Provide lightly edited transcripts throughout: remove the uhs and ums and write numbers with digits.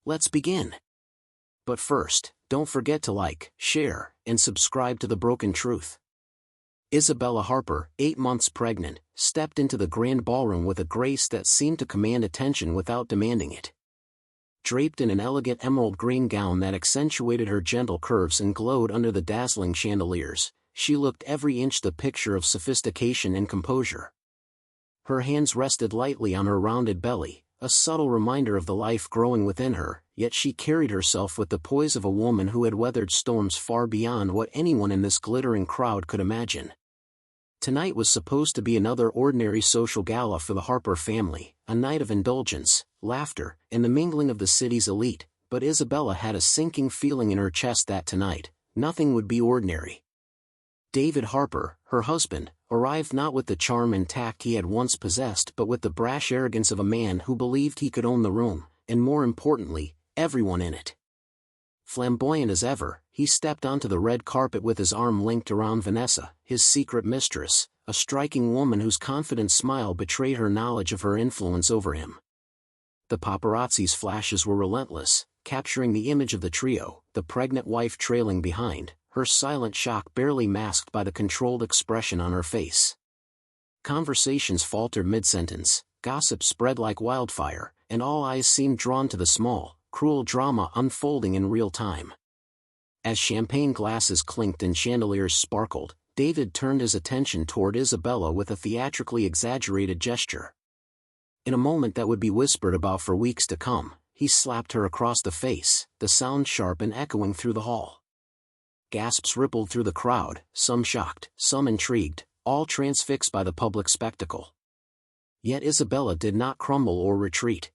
Let's begin. But first, don't forget to like, share, and subscribe to The Broken Truth. Isabella Harper, 8 months pregnant, stepped into the grand ballroom with a grace that seemed to command attention without demanding it. Draped in an elegant emerald green gown that accentuated her gentle curves and glowed under the dazzling chandeliers, she looked every inch the picture of sophistication and composure. Her hands rested lightly on her rounded belly, a subtle reminder of the life growing within her, yet she carried herself with the poise of a woman who had weathered storms far beyond what anyone in this glittering crowd could imagine. Tonight was supposed to be another ordinary social gala for the Harper family, a night of indulgence, laughter, and the mingling of the city's elite, but Isabella had a sinking feeling in her chest that tonight, nothing would be ordinary. David Harper, her husband, arrived not with the charm and tact he had once possessed but with the brash arrogance of a man who believed he could own the room, and more importantly, everyone in it. Flamboyant as ever, he stepped onto the red carpet with his arm linked around Vanessa, his secret mistress, a striking woman whose confident smile betrayed her knowledge of her influence over him. The paparazzi's flashes were relentless, capturing the image of the trio, the pregnant wife trailing behind, her silent shock barely masked by the controlled expression on her face. Conversations faltered mid-sentence, gossip spread like wildfire, and all eyes seemed drawn to the small, cruel drama unfolding in real time. As champagne glasses clinked and chandeliers sparkled, David turned his attention toward Isabella with a theatrically exaggerated gesture. In a moment that would be whispered about for weeks to come, he slapped her across the face, the sound sharp and echoing through the hall. Gasps rippled through the crowd, some shocked, some intrigued, all transfixed by the public spectacle. Yet Isabella did not crumble or retreat.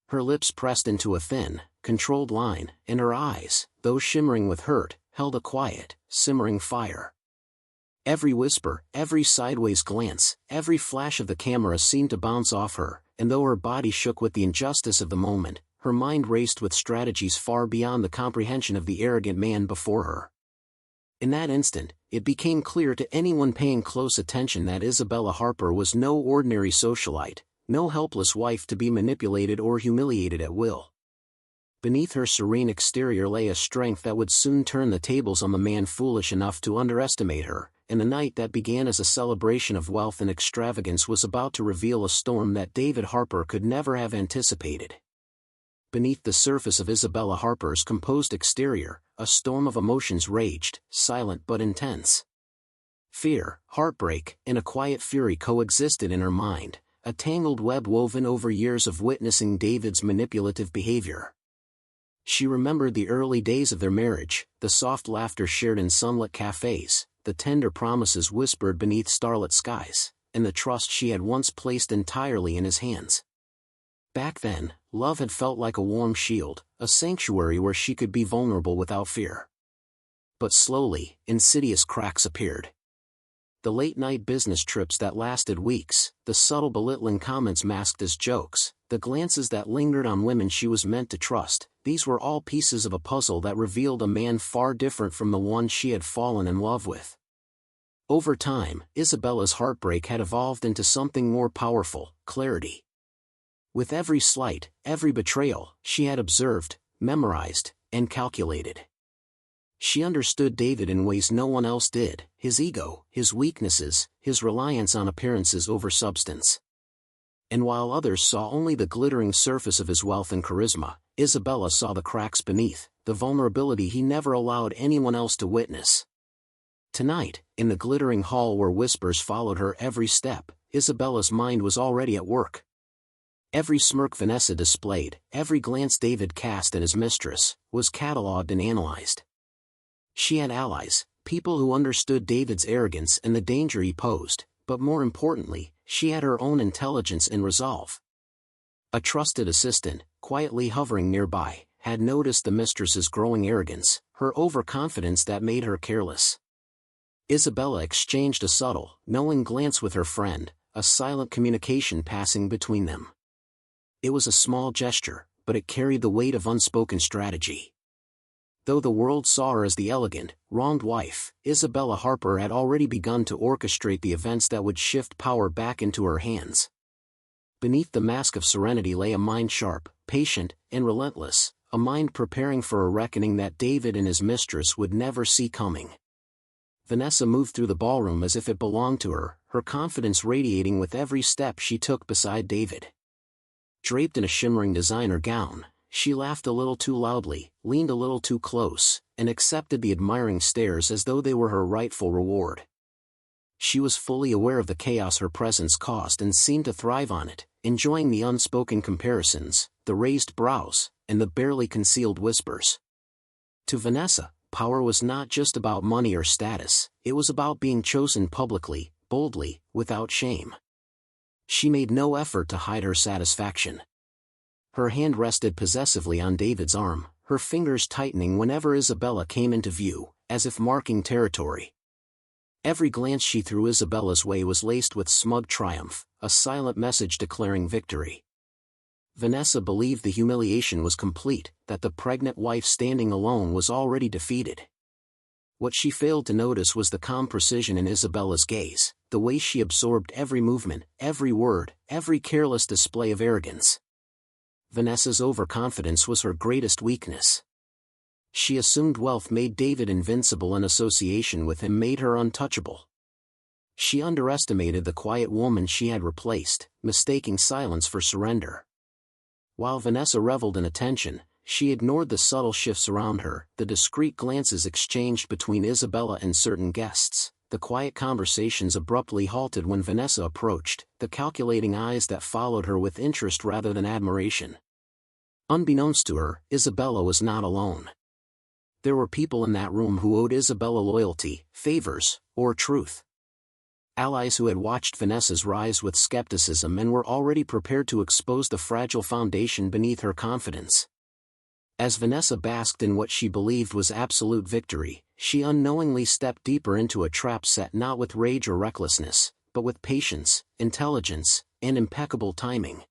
Her lips pressed into a thin, controlled line, and her eyes, though shimmering with hurt, held a quiet, simmering fire. Every whisper, every sideways glance, every flash of the camera seemed to bounce off her, and though her body shook with the injustice of the moment, her mind raced with strategies far beyond the comprehension of the arrogant man before her. In that instant, it became clear to anyone paying close attention that Isabella Harper was no ordinary socialite, no helpless wife to be manipulated or humiliated at will. Beneath her serene exterior lay a strength that would soon turn the tables on the man foolish enough to underestimate her, and the night that began as a celebration of wealth and extravagance was about to reveal a storm that David Harper could never have anticipated. Beneath the surface of Isabella Harper's composed exterior, a storm of emotions raged, silent but intense. Fear, heartbreak, and a quiet fury coexisted in her mind, a tangled web woven over years of witnessing David's manipulative behavior. She remembered the early days of their marriage, the soft laughter shared in sunlit cafes, the tender promises whispered beneath starlit skies, and the trust she had once placed entirely in his hands. Back then, love had felt like a warm shield, a sanctuary where she could be vulnerable without fear. But slowly, insidious cracks appeared. The late-night business trips that lasted weeks, the subtle belittling comments masked as jokes, the glances that lingered on women she was meant to trust, these were all pieces of a puzzle that revealed a man far different from the one she had fallen in love with. Over time, Isabella's heartbreak had evolved into something more powerful, clarity. With every slight, every betrayal, she had observed, memorized, and calculated. She understood David in ways no one else did, his ego, his weaknesses, his reliance on appearances over substance. And while others saw only the glittering surface of his wealth and charisma, Isabella saw the cracks beneath, the vulnerability he never allowed anyone else to witness. Tonight, in the glittering hall where whispers followed her every step, Isabella's mind was already at work. Every smirk Vanessa displayed, every glance David cast at his mistress, was catalogued and analyzed. She had allies, people who understood David's arrogance and the danger he posed, but more importantly, she had her own intelligence and resolve. A trusted assistant, quietly hovering nearby, had noticed the mistress's growing arrogance, her overconfidence that made her careless. Isabella exchanged a subtle, knowing glance with her friend, a silent communication passing between them. It was a small gesture, but it carried the weight of unspoken strategy. Though the world saw her as the elegant, wronged wife, Isabella Harper had already begun to orchestrate the events that would shift power back into her hands. Beneath the mask of serenity lay a mind sharp, patient, and relentless, a mind preparing for a reckoning that David and his mistress would never see coming. Vanessa moved through the ballroom as if it belonged to her, her confidence radiating with every step she took beside David. Draped in a shimmering designer gown, she laughed a little too loudly, leaned a little too close, and accepted the admiring stares as though they were her rightful reward. She was fully aware of the chaos her presence caused and seemed to thrive on it, enjoying the unspoken comparisons, the raised brows, and the barely concealed whispers. To Vanessa, power was not just about money or status, it was about being chosen publicly, boldly, without shame. She made no effort to hide her satisfaction. Her hand rested possessively on David's arm, her fingers tightening whenever Isabella came into view, as if marking territory. Every glance she threw Isabella's way was laced with smug triumph, a silent message declaring victory. Vanessa believed the humiliation was complete, that the pregnant wife standing alone was already defeated. What she failed to notice was the calm precision in Isabella's gaze, the way she absorbed every movement, every word, every careless display of arrogance. Vanessa's overconfidence was her greatest weakness. She assumed wealth made David invincible and association with him made her untouchable. She underestimated the quiet woman she had replaced, mistaking silence for surrender. While Vanessa reveled in attention, she ignored the subtle shifts around her, the discreet glances exchanged between Isabella and certain guests, the quiet conversations abruptly halted when Vanessa approached, the calculating eyes that followed her with interest rather than admiration. Unbeknownst to her, Isabella was not alone. There were people in that room who owed Isabella loyalty, favors, or truth. Allies who had watched Vanessa's rise with skepticism and were already prepared to expose the fragile foundation beneath her confidence. As Vanessa basked in what she believed was absolute victory, she unknowingly stepped deeper into a trap set not with rage or recklessness, but with patience, intelligence, and impeccable timing.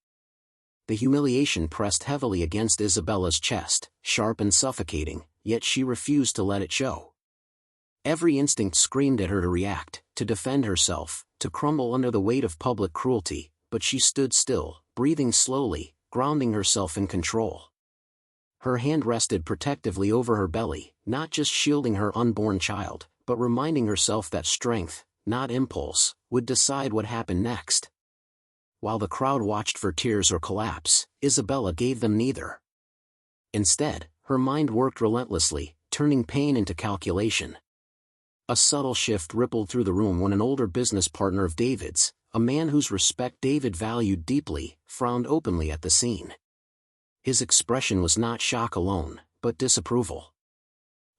The humiliation pressed heavily against Isabella's chest, sharp and suffocating, yet she refused to let it show. Every instinct screamed at her to react, to defend herself, to crumble under the weight of public cruelty, but she stood still, breathing slowly, grounding herself in control. Her hand rested protectively over her belly, not just shielding her unborn child, but reminding herself that strength, not impulse, would decide what happened next. While the crowd watched for tears or collapse, Isabella gave them neither. Instead, her mind worked relentlessly, turning pain into calculation. A subtle shift rippled through the room when an older business partner of David's, a man whose respect David valued deeply, frowned openly at the scene. His expression was not shock alone, but disapproval.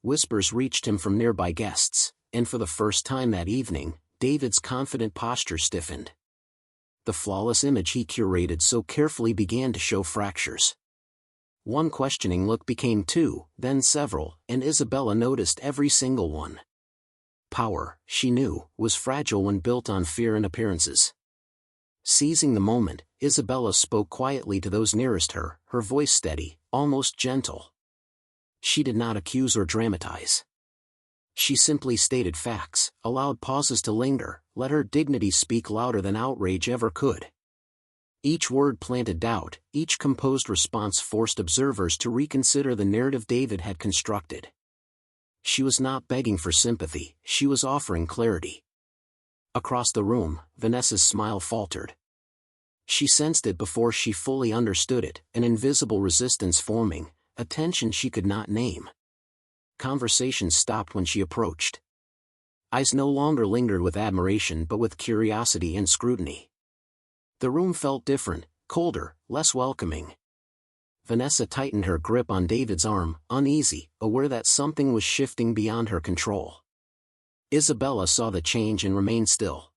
Whispers reached him from nearby guests, and for the first time that evening, David's confident posture stiffened. The flawless image he curated so carefully began to show fractures. One questioning look became two, then several, and Isabella noticed every single one. Power, she knew, was fragile when built on fear and appearances. Seizing the moment, Isabella spoke quietly to those nearest her, her voice steady, almost gentle. She did not accuse or dramatize. She simply stated facts, allowed pauses to linger, let her dignity speak louder than outrage ever could. Each word planted doubt, each composed response forced observers to reconsider the narrative David had constructed. She was not begging for sympathy, she was offering clarity. Across the room, Vanessa's smile faltered. She sensed it before she fully understood it, an invisible resistance forming, a tension she could not name. Conversation stopped when she approached. Eyes no longer lingered with admiration but with curiosity and scrutiny. The room felt different, colder, less welcoming. Vanessa tightened her grip on David's arm, uneasy, aware that something was shifting beyond her control. Isabella saw the change and remained still.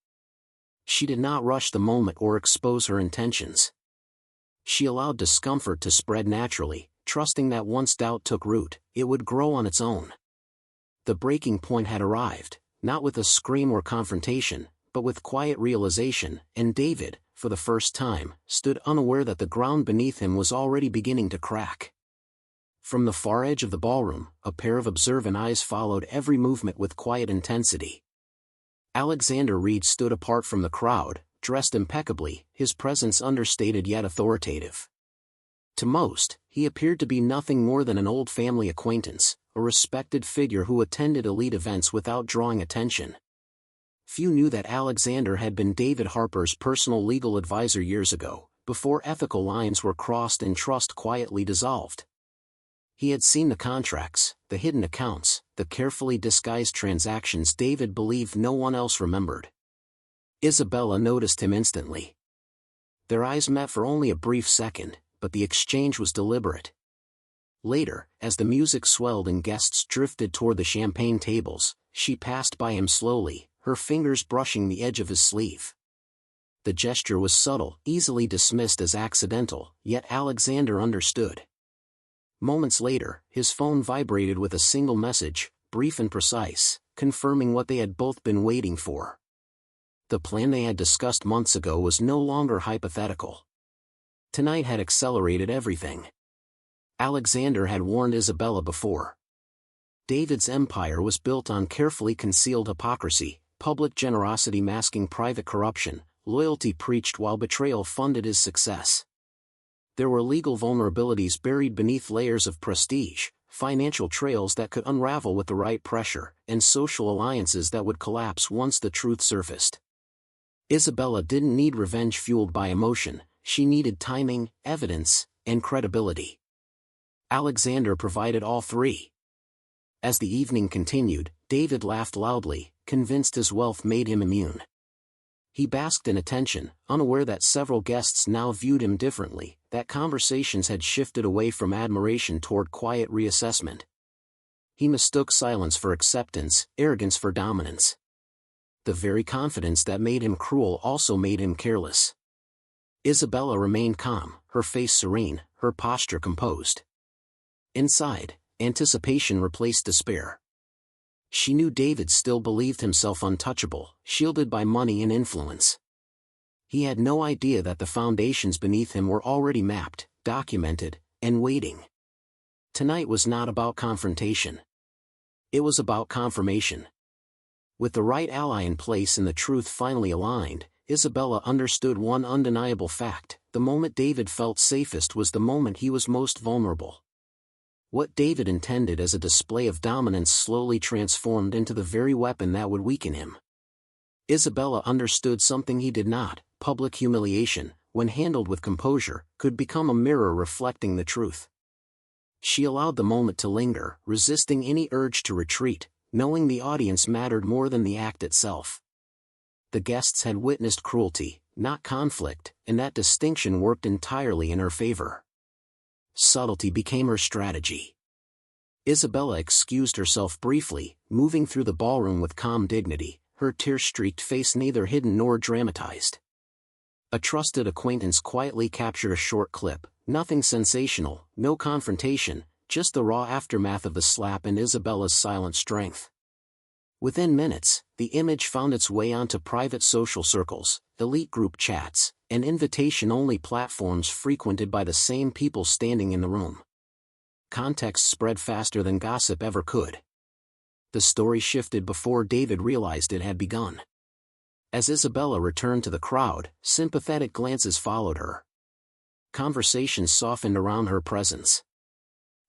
She did not rush the moment or expose her intentions. She allowed discomfort to spread naturally, trusting that once doubt took root, it would grow on its own. The breaking point had arrived, not with a scream or confrontation, but with quiet realization, and David, for the first time, stood unaware that the ground beneath him was already beginning to crack. From the far edge of the ballroom, a pair of observant eyes followed every movement with quiet intensity. Alexander Reed stood apart from the crowd, dressed impeccably, his presence understated yet authoritative. To most, he appeared to be nothing more than an old family acquaintance, a respected figure who attended elite events without drawing attention. Few knew that Alexander had been David Harper's personal legal advisor years ago, before ethical lines were crossed and trust quietly dissolved. He had seen the contracts, the hidden accounts, the carefully disguised transactions David believed no one else remembered. Isabella noticed him instantly. Their eyes met for only a brief second, but the exchange was deliberate. Later, as the music swelled and guests drifted toward the champagne tables, she passed by him slowly, her fingers brushing the edge of his sleeve. The gesture was subtle, easily dismissed as accidental, yet Alexander understood. Moments later, his phone vibrated with a single message, brief and precise, confirming what they had both been waiting for. The plan they had discussed months ago was no longer hypothetical. Tonight had accelerated everything. Alexander had warned Isabella before. David's empire was built on carefully concealed hypocrisy, public generosity masking private corruption, loyalty preached while betrayal funded his success. There were legal vulnerabilities buried beneath layers of prestige, financial trails that could unravel with the right pressure, and social alliances that would collapse once the truth surfaced. Isabella didn't need revenge fueled by emotion, she needed timing, evidence, and credibility. Alexander provided all three. As the evening continued, David laughed loudly, convinced his wealth made him immune. He basked in attention, unaware that several guests now viewed him differently, that conversations had shifted away from admiration toward quiet reassessment. He mistook silence for acceptance, arrogance for dominance. The very confidence that made him cruel also made him careless. Isabella remained calm, her face serene, her posture composed. Inside, anticipation replaced despair. She knew David still believed himself untouchable, shielded by money and influence. He had no idea that the foundations beneath him were already mapped, documented, and waiting. Tonight was not about confrontation. It was about confirmation. With the right ally in place and the truth finally aligned, Isabella understood one undeniable fact: the moment David felt safest was the moment he was most vulnerable. What David intended as a display of dominance slowly transformed into the very weapon that would weaken him. Isabella understood something he did not: public humiliation, when handled with composure, could become a mirror reflecting the truth. She allowed the moment to linger, resisting any urge to retreat, knowing the audience mattered more than the act itself. The guests had witnessed cruelty, not conflict, and that distinction worked entirely in her favor. Subtlety became her strategy. Isabella excused herself briefly, moving through the ballroom with calm dignity, her tear-streaked face neither hidden nor dramatized. A trusted acquaintance quietly captured a short clip, nothing sensational, no confrontation, just the raw aftermath of the slap and Isabella's silent strength. Within minutes, the image found its way onto private social circles, elite group chats, and invitation-only platforms frequented by the same people standing in the room. Context spread faster than gossip ever could. The story shifted before David realized it had begun. As Isabella returned to the crowd, sympathetic glances followed her. Conversations softened around her presence.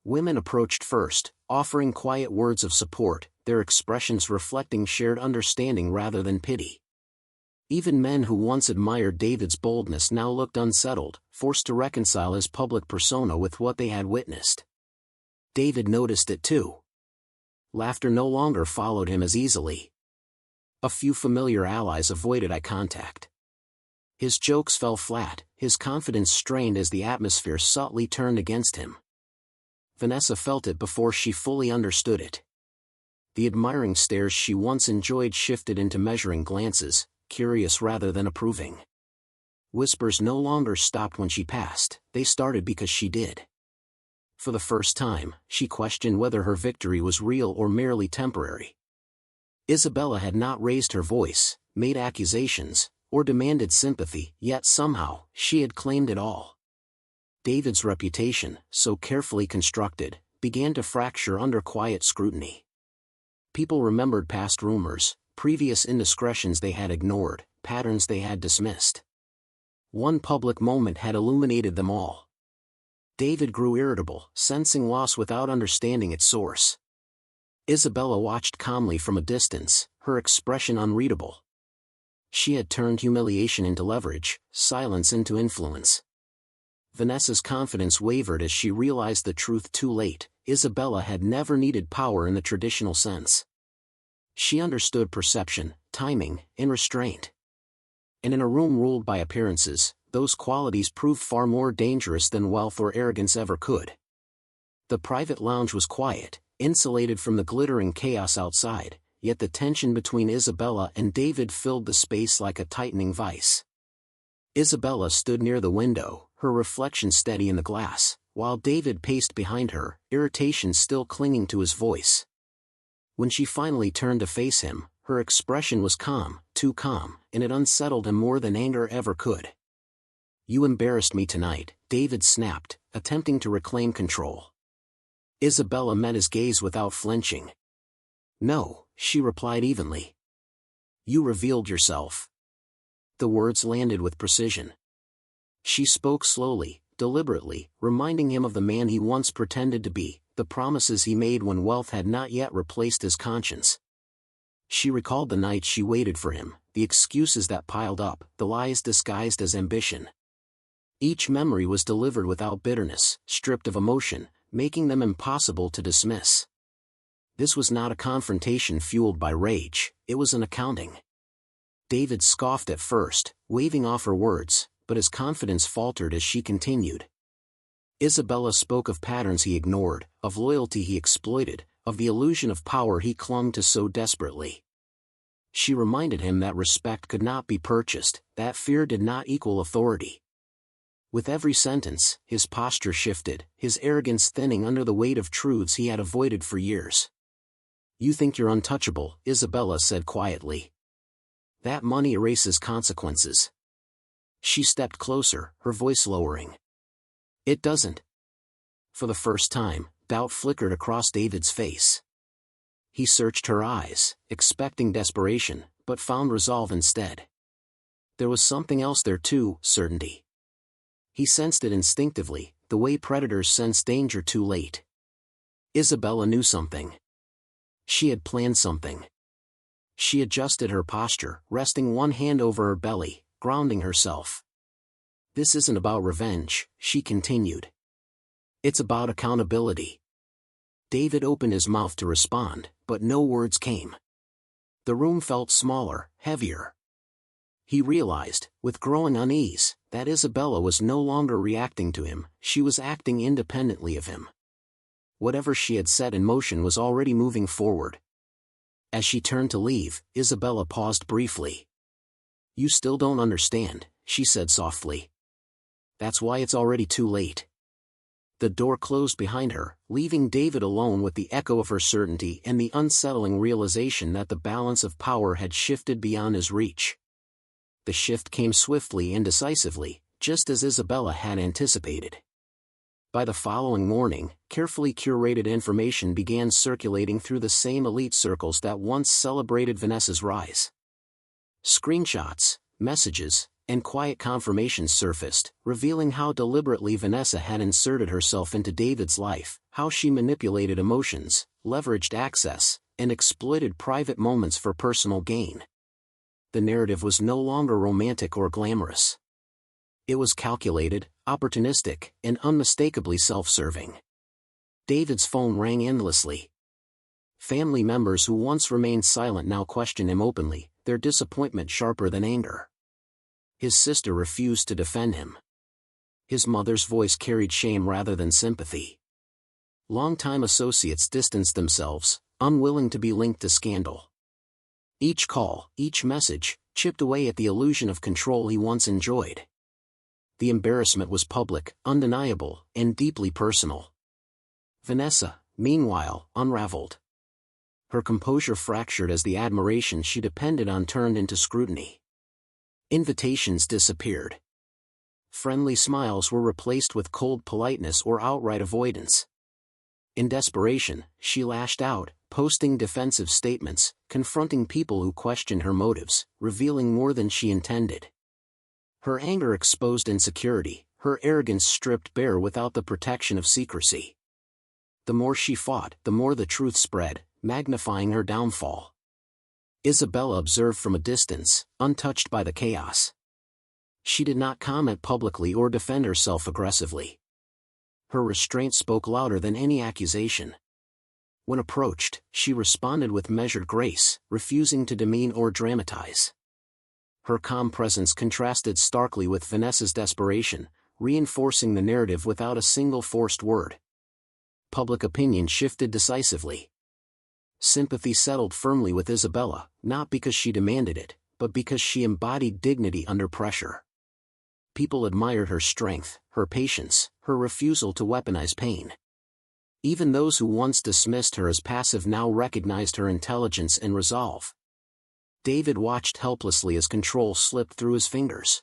Women approached first, offering quiet words of support, their expressions reflecting shared understanding rather than pity. Even men who once admired David's boldness now looked unsettled, forced to reconcile his public persona with what they had witnessed. David noticed it too. Laughter no longer followed him as easily. A few familiar allies avoided eye contact. His jokes fell flat, his confidence strained as the atmosphere subtly turned against him. Vanessa felt it before she fully understood it. The admiring stares she once enjoyed shifted into measuring glances, curious rather than approving. Whispers no longer stopped when she passed, they started because she did. For the first time, she questioned whether her victory was real or merely temporary. Isabella had not raised her voice, made accusations, or demanded sympathy, yet somehow, she had claimed it all. David's reputation, so carefully constructed, began to fracture under quiet scrutiny. People remembered past rumors, previous indiscretions they had ignored, patterns they had dismissed. One public moment had illuminated them all. David grew irritable, sensing loss without understanding its source. Isabella watched calmly from a distance, her expression unreadable. She had turned humiliation into leverage, silence into influence. Vanessa's confidence wavered as she realized the truth too late. Isabella had never needed power in the traditional sense. She understood perception, timing, and restraint. And in a room ruled by appearances, those qualities proved far more dangerous than wealth or arrogance ever could. The private lounge was quiet, insulated from the glittering chaos outside, yet the tension between Isabella and David filled the space like a tightening vice. Isabella stood near the window, her reflection steady in the glass, while David paced behind her, irritation still clinging to his voice. When she finally turned to face him, her expression was calm, too calm, and it unsettled him more than anger ever could. "You embarrassed me tonight," David snapped, attempting to reclaim control. Isabella met his gaze without flinching. "No," she replied evenly. "You revealed yourself." The words landed with precision. She spoke slowly, deliberately, reminding him of the man he once pretended to be, the promises he made when wealth had not yet replaced his conscience. She recalled the nights she waited for him, the excuses that piled up, the lies disguised as ambition. Each memory was delivered without bitterness, stripped of emotion, making them impossible to dismiss. This was not a confrontation fueled by rage, it was an accounting. David scoffed at first, waving off her words, but his confidence faltered as she continued. Isabella spoke of patterns he ignored, of loyalty he exploited, of the illusion of power he clung to so desperately. She reminded him that respect could not be purchased, that fear did not equal authority. With every sentence, his posture shifted, his arrogance thinning under the weight of truths he had avoided for years. "You think you're untouchable," Isabella said quietly. "That money erases consequences." She stepped closer, her voice lowering. "It doesn't." For the first time, doubt flickered across David's face. He searched her eyes, expecting desperation, but found resolve instead. There was something else there too, certainty. He sensed it instinctively, the way predators sense danger too late. Isabella knew something. She had planned something. She adjusted her posture, resting one hand over her belly, grounding herself. "This isn't about revenge," she continued. "It's about accountability." David opened his mouth to respond, but no words came. The room felt smaller, heavier. He realized, with growing unease, that Isabella was no longer reacting to him, she was acting independently of him. Whatever she had set in motion was already moving forward. As she turned to leave, Isabella paused briefly. "You still don't understand," she said softly. "That's why it's already too late." The door closed behind her, leaving David alone with the echo of her certainty and the unsettling realization that the balance of power had shifted beyond his reach. The shift came swiftly and decisively, just as Isabella had anticipated. By the following morning, carefully curated information began circulating through the same elite circles that once celebrated Vanessa's rise. Screenshots, messages, and quiet confirmations surfaced, revealing how deliberately Vanessa had inserted herself into David's life, how she manipulated emotions, leveraged access, and exploited private moments for personal gain. The narrative was no longer romantic or glamorous. It was calculated, opportunistic, and unmistakably self-serving. David's phone rang endlessly. Family members who once remained silent now questioned him openly, their disappointment sharper than anger. His sister refused to defend him. His mother's voice carried shame rather than sympathy. Longtime associates distanced themselves, unwilling to be linked to scandal. Each call, each message, chipped away at the illusion of control he once enjoyed. The embarrassment was public, undeniable, and deeply personal. Vanessa, meanwhile, unraveled. Her composure fractured as the admiration she depended on turned into scrutiny. Invitations disappeared. Friendly smiles were replaced with cold politeness or outright avoidance. In desperation, she lashed out, posting defensive statements, confronting people who questioned her motives, revealing more than she intended. Her anger exposed insecurity, her arrogance stripped bare without the protection of secrecy. The more she fought, the more the truth spread, magnifying her downfall. Isabella observed from a distance, untouched by the chaos. She did not comment publicly or defend herself aggressively. Her restraint spoke louder than any accusation. When approached, she responded with measured grace, refusing to demean or dramatize. Her calm presence contrasted starkly with Vanessa's desperation, reinforcing the narrative without a single forced word. Public opinion shifted decisively. Sympathy settled firmly with Isabella, not because she demanded it, but because she embodied dignity under pressure. People admired her strength, her patience, her refusal to weaponize pain. Even those who once dismissed her as passive now recognized her intelligence and resolve. David watched helplessly as control slipped through his fingers.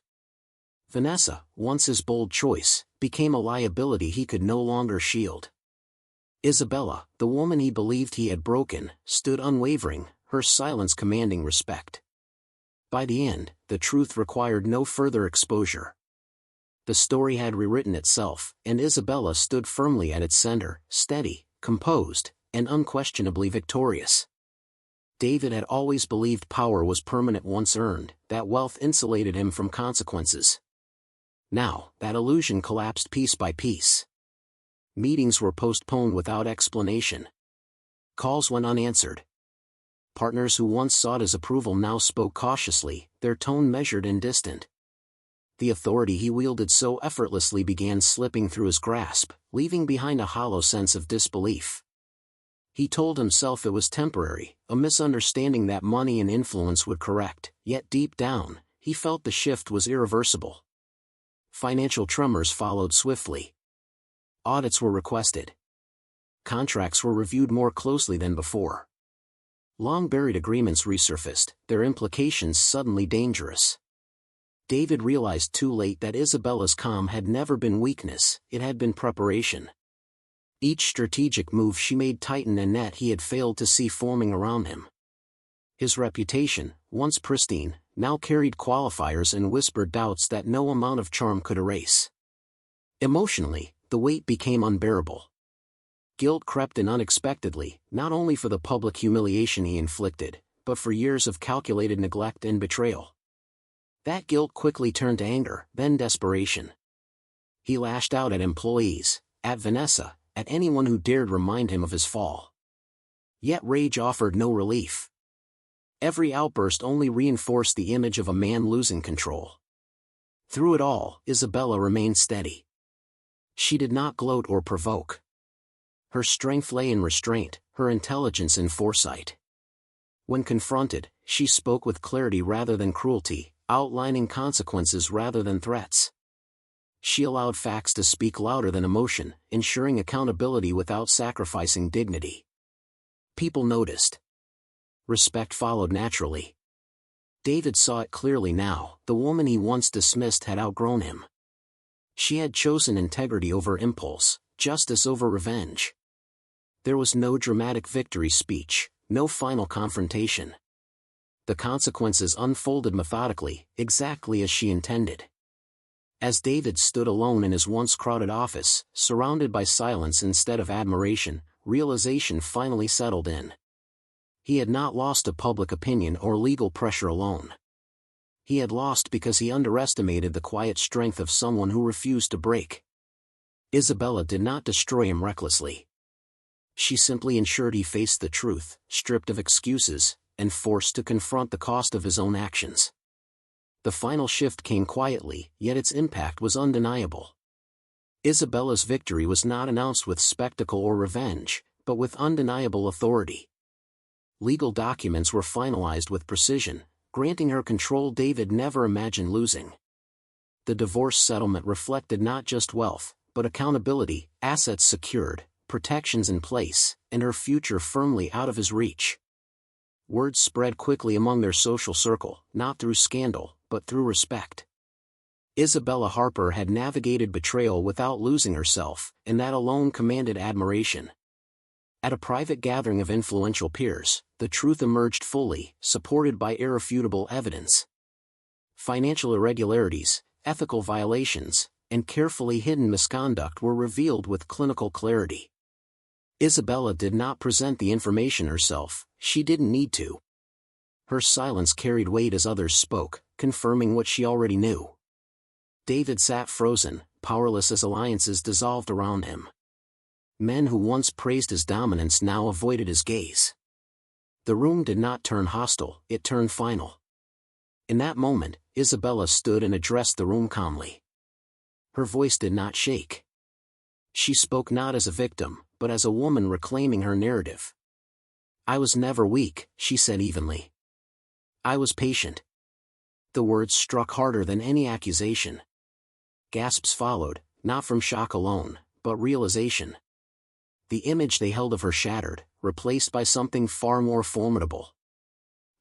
Vanessa, once his bold choice, became a liability he could no longer shield. Isabella, the woman he believed he had broken, stood unwavering, her silence commanding respect. By the end, the truth required no further exposure. The story had rewritten itself, and Isabella stood firmly at its center, steady, composed, and unquestionably victorious. David had always believed power was permanent once earned, that wealth insulated him from consequences. Now, that illusion collapsed piece by piece. Meetings were postponed without explanation. Calls went unanswered. Partners who once sought his approval now spoke cautiously, their tone measured and distant. The authority he wielded so effortlessly began slipping through his grasp, leaving behind a hollow sense of disbelief. He told himself it was temporary, a misunderstanding that money and influence would correct, yet deep down, he felt the shift was irreversible. Financial tremors followed swiftly. Audits were requested. Contracts were reviewed more closely than before. Long-buried agreements resurfaced, their implications suddenly dangerous. David realized too late that Isabella's calm had never been weakness, it had been preparation. Each strategic move she made tightened a net he had failed to see forming around him. His reputation, once pristine, now carried qualifiers and whispered doubts that no amount of charm could erase. Emotionally, the weight became unbearable. Guilt crept in unexpectedly, not only for the public humiliation he inflicted, but for years of calculated neglect and betrayal. That guilt quickly turned to anger, then desperation. He lashed out at employees, at Vanessa, at anyone who dared remind him of his fall. Yet rage offered no relief. Every outburst only reinforced the image of a man losing control. Through it all, Isabella remained steady. She did not gloat or provoke. Her strength lay in restraint, her intelligence in foresight. When confronted, she spoke with clarity rather than cruelty, outlining consequences rather than threats. She allowed facts to speak louder than emotion, ensuring accountability without sacrificing dignity. People noticed. Respect followed naturally. David saw it clearly now, the woman he once dismissed had outgrown him. She had chosen integrity over impulse, justice over revenge. There was no dramatic victory speech, no final confrontation. The consequences unfolded methodically, exactly as she intended. As David stood alone in his once crowded office, surrounded by silence instead of admiration, realization finally settled in. He had not lost to public opinion or legal pressure alone. He had lost because he underestimated the quiet strength of someone who refused to break. Isabella did not destroy him recklessly. She simply ensured he faced the truth, stripped of excuses, and forced to confront the cost of his own actions. The final shift came quietly, yet its impact was undeniable. Isabella's victory was not announced with spectacle or revenge, but with undeniable authority. Legal documents were finalized with precision, granting her control David never imagined losing. The divorce settlement reflected not just wealth, but accountability, assets secured, protections in place, and her future firmly out of his reach. Words spread quickly among their social circle, not through scandal, but through respect. Isabella Harper had navigated betrayal without losing herself, and that alone commanded admiration. At a private gathering of influential peers, the truth emerged fully, supported by irrefutable evidence. Financial irregularities, ethical violations, and carefully hidden misconduct were revealed with clinical clarity. Isabella did not present the information herself, she didn't need to. Her silence carried weight as others spoke, confirming what she already knew. David sat frozen, powerless as alliances dissolved around him. Men who once praised his dominance now avoided his gaze. The room did not turn hostile, it turned final. In that moment, Isabella stood and addressed the room calmly. Her voice did not shake. She spoke not as a victim, but as a woman reclaiming her narrative. "I was never weak," she said evenly. "I was patient." The words struck harder than any accusation. Gasps followed, not from shock alone, but realization. The image they held of her shattered, replaced by something far more formidable.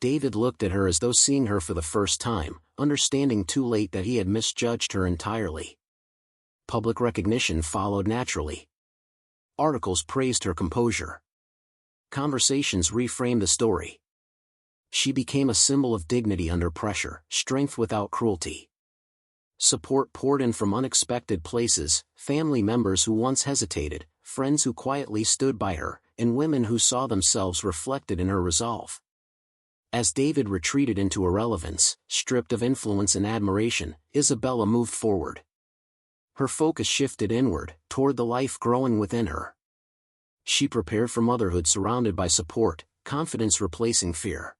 David looked at her as though seeing her for the first time, understanding too late that he had misjudged her entirely. Public recognition followed naturally. Articles praised her composure. Conversations reframed the story. She became a symbol of dignity under pressure, strength without cruelty. Support poured in from unexpected places, family members who once hesitated, friends who quietly stood by her, and women who saw themselves reflected in her resolve. As David retreated into irrelevance, stripped of influence and admiration, Isabella moved forward. Her focus shifted inward, toward the life growing within her. She prepared for motherhood surrounded by support, confidence replacing fear.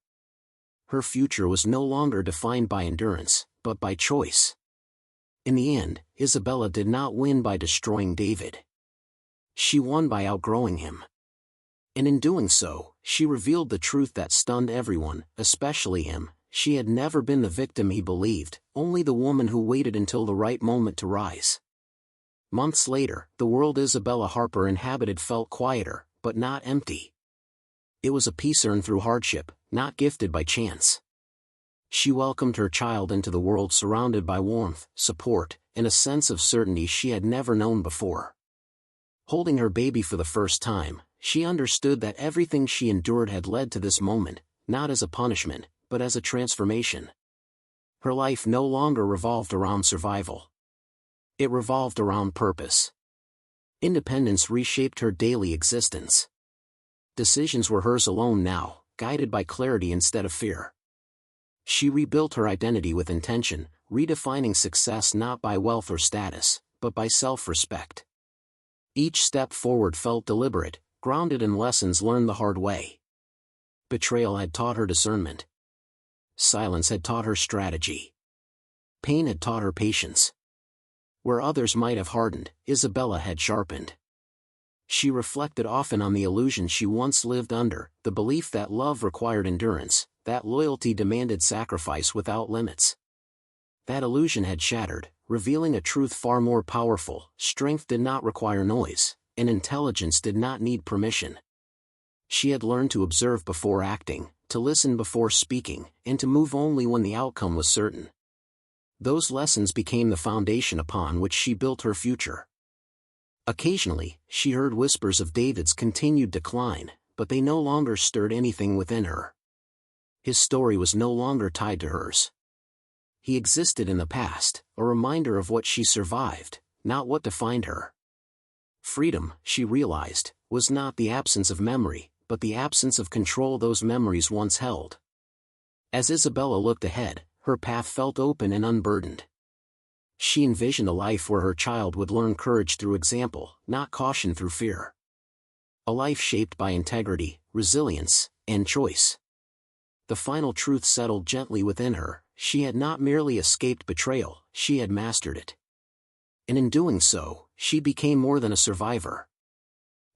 Her future was no longer defined by endurance, but by choice. In the end, Isabella did not win by destroying David. She won by outgrowing him. And in doing so, she revealed the truth that stunned everyone, especially him. She had never been the victim he believed, only the woman who waited until the right moment to rise. Months later, the world Isabella Harper inhabited felt quieter, but not empty. It was a peace earned through hardship, not gifted by chance. She welcomed her child into the world surrounded by warmth, support, and a sense of certainty she had never known before. Holding her baby for the first time, she understood that everything she endured had led to this moment, not as a punishment, but as a transformation. Her life no longer revolved around survival. It revolved around purpose. Independence reshaped her daily existence. Decisions were hers alone now, guided by clarity instead of fear. She rebuilt her identity with intention, redefining success not by wealth or status, but by self-respect. Each step forward felt deliberate, grounded in lessons learned the hard way. Betrayal had taught her discernment. Silence had taught her strategy. Pain had taught her patience. Where others might have hardened, Isabella had sharpened. She reflected often on the illusion she once lived under, the belief that love required endurance, that loyalty demanded sacrifice without limits. That illusion had shattered, revealing a truth far more powerful: strength did not require noise, and intelligence did not need permission. She had learned to observe before acting, to listen before speaking, and to move only when the outcome was certain. Those lessons became the foundation upon which she built her future. Occasionally, she heard whispers of David's continued decline, but they no longer stirred anything within her. His story was no longer tied to hers. He existed in the past, a reminder of what she survived, not what defined her. Freedom, she realized, was not the absence of memory, but the absence of control those memories once held. As Isabella looked ahead, her path felt open and unburdened. She envisioned a life where her child would learn courage through example, not caution through fear. A life shaped by integrity, resilience, and choice. The final truth settled gently within her: she had not merely escaped betrayal, she had mastered it. And in doing so, she became more than a survivor.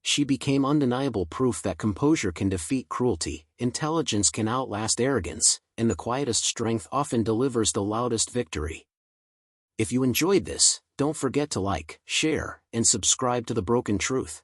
She became undeniable proof that composure can defeat cruelty, intelligence can outlast arrogance, and the quietest strength often delivers the loudest victory. If you enjoyed this, don't forget to like, share, and subscribe to The Broken Truth.